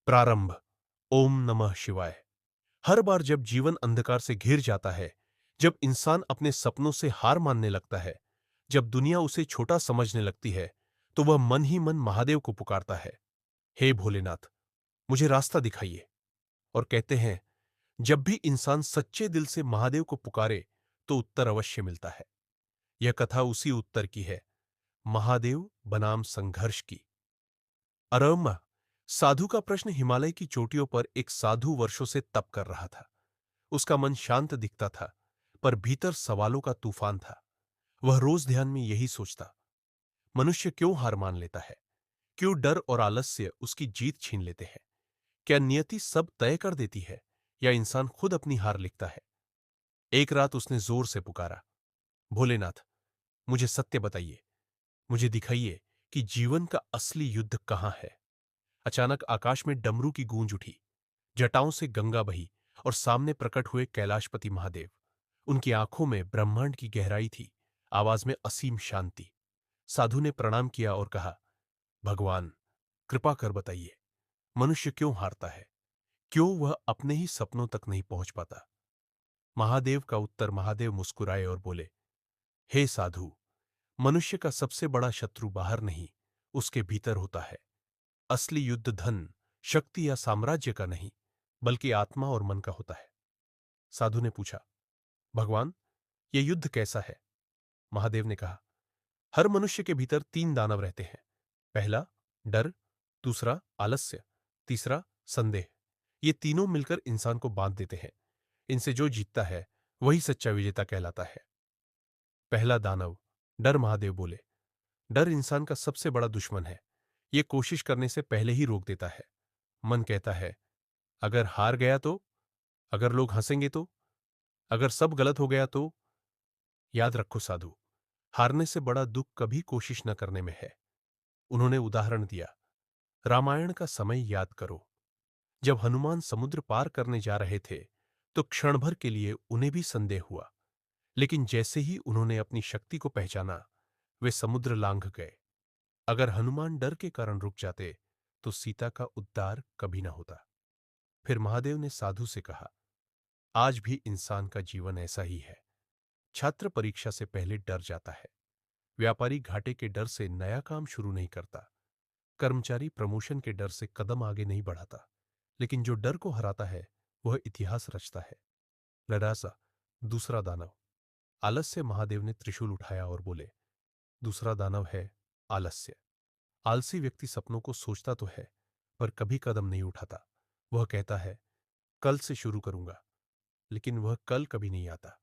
प्रारंभ। ओम नमः शिवाय। हर बार जब जीवन अंधकार से घिर जाता है, जब इंसान अपने सपनों से हार मानने लगता है, जब दुनिया उसे छोटा समझने लगती है, तो वह मन ही मन महादेव को पुकारता है। हे भोलेनाथ, मुझे रास्ता दिखाइए। और कहते हैं, जब भी इंसान सच्चे दिल से महादेव को पुकारे, तो उत्तर अवश्य मिलता है। यह कथा उसी उत्तर की है, महादेव बनाम संघर्ष की। अरम्मा साधु का प्रश्न हिमालय की चोटियों पर एक साधु वर्षों से तप कर रहा था। उसका मन शांत दिखता था, पर भीतर सवालों का तूफान था। वह रोज ध्यान में यही सोचता, मनुष्य क्यों हार मान लेता है? क्यों डर और आलस्य उसकी जीत छीन लेते हैं? क्या नियति सब तय कर देती है, या इंसान खुद अपनी हार लिखता है? एक रात उसने जोर से पुकारा, भोलेनाथ, मुझे सत्य बताइए। मुझे दिखाइए कि जीवन का असली युद्ध कहां है। अचानक आकाश में डमरू की गूंज उठी, जटाओं से गंगा बही, और सामने प्रकट हुए कैलाशपति महादेव। उनकी आंखों में ब्रह्मांड की गहराई थी, आवाज में असीम शांति। साधु ने प्रणाम किया और कहा, भगवान, कृपा कर बताइए, मनुष्य क्यों हारता है? क्यों वह अपने ही सपनों तक नहीं पहुंच पाता? महादेव का उत्तर। महादेव मुस्कुराए और बोले, हे साधु, मनुष्य का सबसे बड़ा शत्रु बाहर नहीं, उसके भीतर होता है। असली युद्ध धन, शक्ति या साम्राज्य का नहीं, बल्कि आत्मा और मन का होता है। साधु ने पूछा, भगवान, यह युद्ध कैसा है? महादेव ने कहा, हर मनुष्य के भीतर तीन दानव रहते हैं। पहला डर, दूसरा आलस्य, तीसरा संदेह। ये तीनों मिलकर इंसान को बांध देते हैं। इनसे जो जीतता है, वही सच्चा विजेता कहलाता है। पहला दानव डर। महादेव बोले, डर इंसान का सबसे बड़ा दुश्मन है। ये कोशिश करने से पहले ही रोक देता है। मन कहता है, अगर हार गया तो, अगर लोग हंसेंगे तो, अगर सब गलत हो गया तो। याद रखो साधु, हारने से बड़ा दुख कभी कोशिश न करने में है। उन्होंने उदाहरण दिया, रामायण का समय याद करो। जब हनुमान समुद्र पार करने जा रहे थे, तो क्षण भर के लिए उन्हें भी संदेह हुआ, लेकिन जैसे ही उन्होंने अपनी शक्ति को पहचाना, वे समुद्र लांघ गए। अगर हनुमान डर के कारण रुक जाते, तो सीता का उद्धार कभी न होता। फिर महादेव ने साधु से कहा, आज भी इंसान का जीवन ऐसा ही है। छात्र परीक्षा से पहले डर जाता है, व्यापारी घाटे के डर से नया काम शुरू नहीं करता, कर्मचारी प्रमोशन के डर से कदम आगे नहीं बढ़ाता, लेकिन जो डर को हराता है, वह इतिहास रचता है। लड़ासा दूसरा दानव। आलस्य। महादेव ने त्रिशूल उठाया और बोले, दूसरा दानव है आलस्य। आलसी व्यक्ति सपनों को सोचता तो है, पर कभी कदम नहीं उठाता। वह कहता है, कल से शुरू करूंगा, लेकिन वह कल कभी नहीं आता।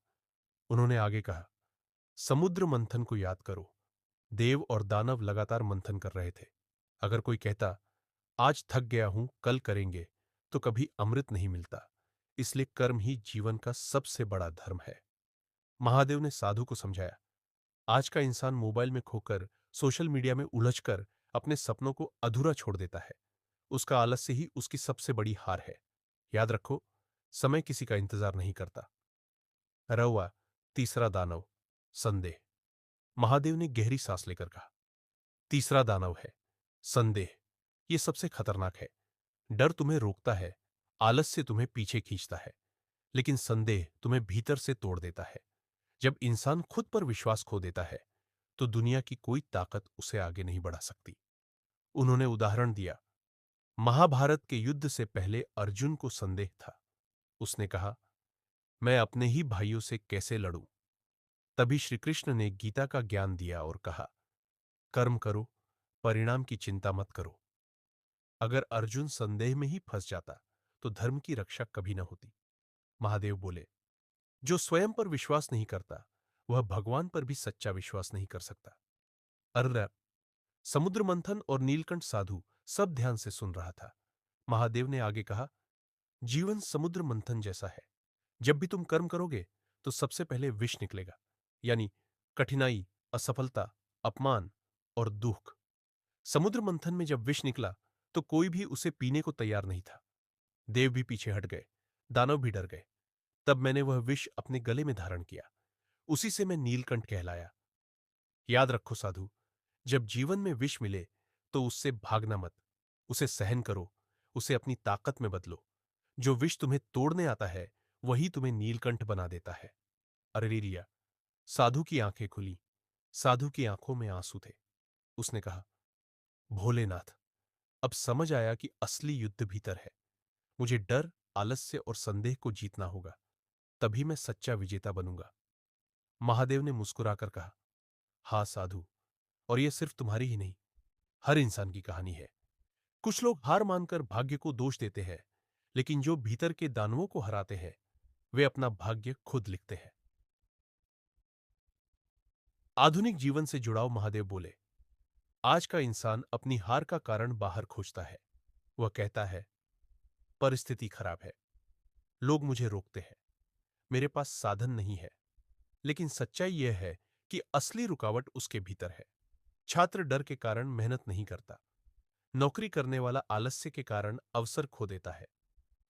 उन्होंने आगे कहा, समुद्र मंथन को याद करो। देव और दानव लगातार मंथन कर रहे थे। अगर कोई कहता, आज थक गया हूं, कल करेंगे, तो कभी अमृत नहीं मिलता। इसलिए कर्म ही जीवन का सबसे बड़ा धर्म है। महादेव ने साधु को समझाया, आज का इंसान मोबाइल में खोकर, सोशल मीडिया में उलझकर अपने सपनों को अधूरा छोड़ देता है। उसका आलस्य ही उसकी सबसे बड़ी हार है। याद रखो, समय किसी का इंतजार नहीं करता। रवा तीसरा दानव संदेह। महादेव ने गहरी सांस लेकर कहा, तीसरा दानव है संदेह। यह सबसे खतरनाक है। डर तुम्हें रोकता है, आलस्य तुम्हें पीछे खींचता है, लेकिन संदेह तुम्हें भीतर से तोड़ देता है। जब इंसान खुद पर विश्वास खो देता है, तो दुनिया की कोई ताकत उसे आगे नहीं बढ़ा सकती। उन्होंने उदाहरण दिया, महाभारत के युद्ध से पहले अर्जुन को संदेह था। उसने कहा, मैं अपने ही भाइयों से कैसे लड़ूं? तभी श्री कृष्ण ने गीता का ज्ञान दिया और कहा, कर्म करो, परिणाम की चिंता मत करो। अगर अर्जुन संदेह में ही फंस जाता, तो धर्म की रक्षा कभी न होती। महादेव बोले, जो स्वयं पर विश्वास नहीं करता, वह भगवान पर भी सच्चा विश्वास नहीं कर सकता। अर्र समुद्र मंथन और नीलकंठ साधु सब ध्यान से सुन रहा था। महादेव ने आगे कहा, जीवन समुद्र मंथन जैसा है। जब भी तुम कर्म करोगे, तो सबसे पहले विष निकलेगा, यानी कठिनाई, असफलता, अपमान और दुख। समुद्र मंथन में जब विष निकला, तो कोई भी उसे पीने को तैयार नहीं था। देव भी पीछे हट गए, दानव भी डर गए। तब मैंने वह विष अपने गले में धारण किया। उसी से मैं नीलकंठ कहलाया। याद रखो साधु, जब जीवन में विष मिले, तो उससे भागना मत, उसे सहन करो, उसे अपनी ताकत में बदलो। जो विष तुम्हें तोड़ने आता है, वही तुम्हें नीलकंठ बना देता है। अरे रिया, साधु की आंखें खुली। साधु की आंखों में आंसू थे। उसने कहा, भोलेनाथ, अब समझ आया कि असली युद्ध भीतर है। मुझे डर, आलस्य और संदेह को जीतना होगा। तभी मैं सच्चा विजेता बनूंगा। महादेव ने मुस्कुराकर कहा, हाँ साधु, और यह सिर्फ तुम्हारी ही नहीं, हर इंसान की कहानी है। कुछ लोग हार मानकर भाग्य को दोष देते हैं, लेकिन जो भीतर के दानवों को हराते हैं, वे अपना भाग्य खुद लिखते हैं। आधुनिक जीवन से जुड़ाव। महादेव बोले, आज का इंसान अपनी हार का कारण बाहर खोजता है। वह कहता है, परिस्थिति खराब है, लोग मुझे रोकते हैं, मेरे पास साधन नहीं है। लेकिन सच्चाई यह है कि असली रुकावट उसके भीतर है। छात्र डर के कारण मेहनत नहीं करता। नौकरी करने वाला आलस्य के कारण अवसर खो देता है।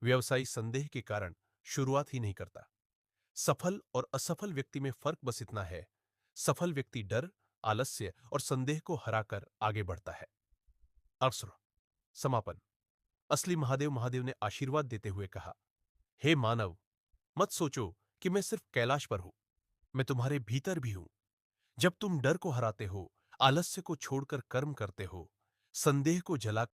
व्यवसायी संदेह के कारण शुरुआत ही नहीं करता। सफल और असफल व्यक्ति में फर्क बस इतना है, सफल व्यक्ति डर, आलस्य और संदेह को हराकर आगे बढ़ता है। अवसर समापन। असली महादेव। महादेव ने आशीर्वाद देते हुए कहा, हे मानव, मत सोचो कि मैं सिर्फ कैलाश पर हूं, मैं तुम्हारे भीतर भी हूं। जब तुम डर को हराते हो, आलस्य को छोड़कर कर्म करते हो, संदेह को जला